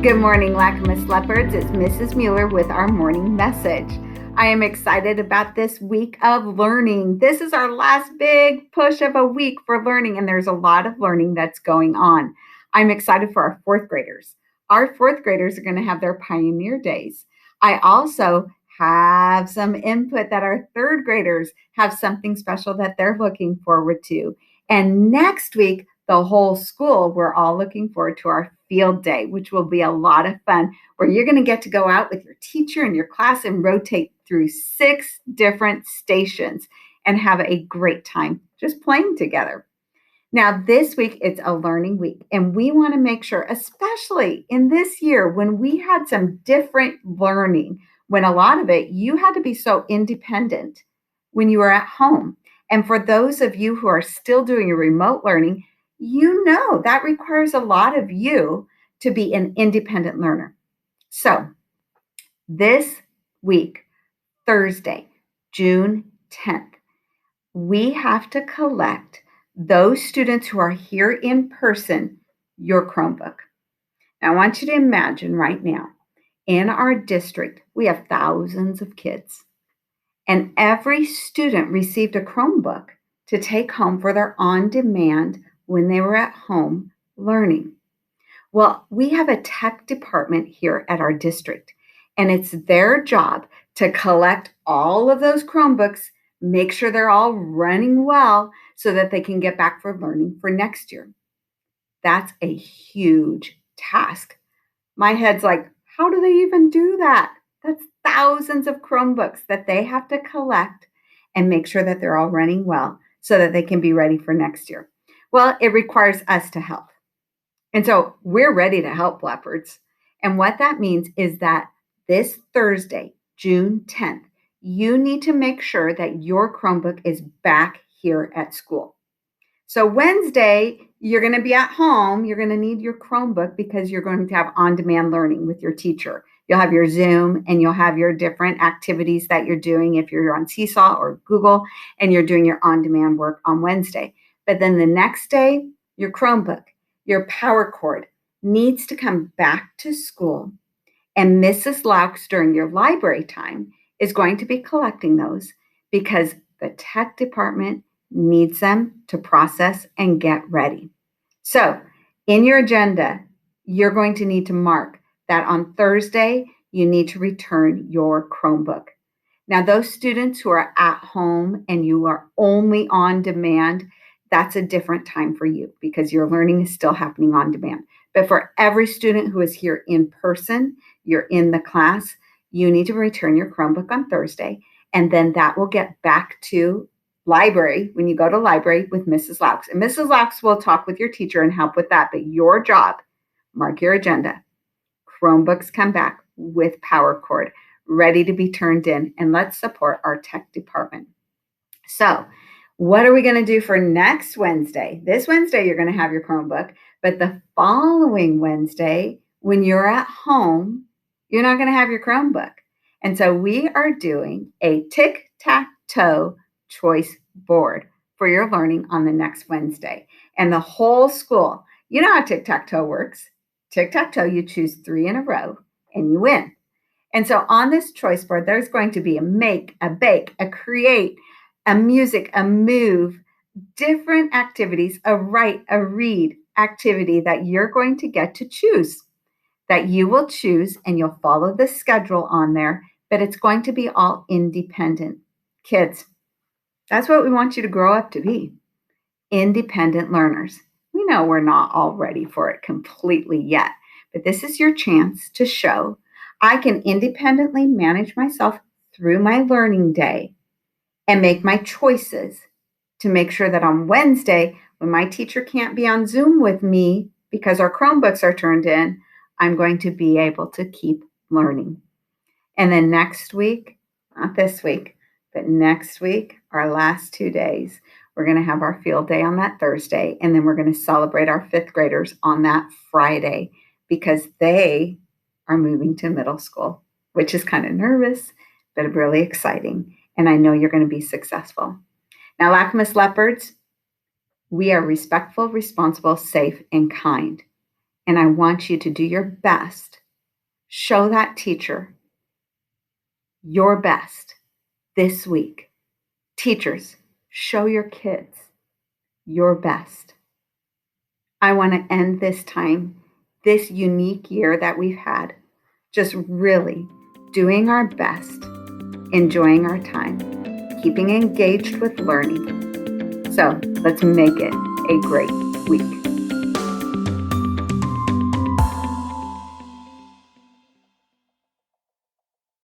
Good morning, Lacamas Leopards. It's Mrs. Mueller with our morning message. I am excited about this week of learning. This is our last big push of a week for learning, and there's a lot of learning that's going on. I'm excited for our fourth graders. Our fourth graders are going to have their Pioneer Days. I also have some input that our third graders have something special that they're looking forward to. And next week, the whole school, we're all looking forward to our field day, which will be a lot of fun, where you're going to get to go out with your teacher and your class and rotate through 6 different stations and have a great time just playing together. Now, this week, it's a learning week, and we want to make sure, especially in this year when we had some different learning, when a lot of it, you had to be so independent when you were at home. And for those of you who are still doing your remote learning, you know that requires a lot of you to be an independent learner. So this week, Thursday, June 10th, we have to collect those students who are here in person your Chromebook. Now, I want you to imagine right now, in our district, we have thousands of kids, and every student received a Chromebook to take home for their on-demand when they were at home learning. Well, we have a tech department here at our district, and it's their job to collect all of those Chromebooks, make sure they're all running well so that they can get back for learning for next year. That's a huge task. My head's like, how do they even do that? That's thousands of Chromebooks that they have to collect and make sure that they're all running well so that they can be ready for next year. Well, it requires us to help. And so we're ready to help, Leopards. And what that means is that this Thursday, June 10th, you need to make sure that your Chromebook is back here at school. So Wednesday, you're going to be at home. You're going to need your Chromebook because you're going to have on-demand learning with your teacher. You'll have your Zoom and you'll have your different activities that you're doing if you're on Seesaw or Google, and you're doing your on-demand work on Wednesday. But then the next day, your Chromebook, your power cord needs to come back to school, and Mrs. Laux during your library time is going to be collecting those because the tech department needs them to process and get ready. So in your agenda, you're going to need to mark that on Thursday, you need to return your Chromebook. Now, those students who are at home and you are only on demand, that's a different time for you because your learning is still happening on demand. But for every student who is here in person, you're in the class, you need to return your Chromebook on Thursday, and then that will get back to library when you go to library with Mrs. Laux. And Mrs. Laux will talk with your teacher and help with that, but your job, mark your agenda. Chromebooks come back with power cord, ready to be turned in, and let's support our tech department. So what are we going to do for next Wednesday? This Wednesday, you're going to have your Chromebook, but the following Wednesday, when you're at home, you're not going to have your Chromebook. And so we are doing a tic-tac-toe choice board for your learning on the next Wednesday. And the whole school, you know how tic-tac-toe works. Tic-tac-toe, you choose 3 in a row and you win. And so on this choice board, there's going to be a make, a bake, a create, a music, a move, different activities, a write, a read activity that you're going to get to choose, that you will choose, and you'll follow the schedule on there, but it's going to be all independent. Kids, that's what we want you to grow up to be, independent learners. We know we're not all ready for it completely yet, but this is your chance to show I can independently manage myself through my learning day and make my choices to make sure that on Wednesday, when my teacher can't be on Zoom with me because our Chromebooks are turned in, I'm going to be able to keep learning. And then next week, not this week, but next week, our last 2 days, we're going to have our field day on that Thursday, and then we're going to celebrate our 5th graders on that Friday because they are moving to middle school, which is kind of nervous, but really exciting. And I know you're going to be successful. Now, Lacamas Leopards, we are respectful, responsible, safe, and kind. And I want you to do your best. Show that teacher your best this week. Teachers, show your kids your best. I want to end this time, this unique year that we've had, just really doing our best, enjoying our time, keeping engaged with learning. So let's make it a great week.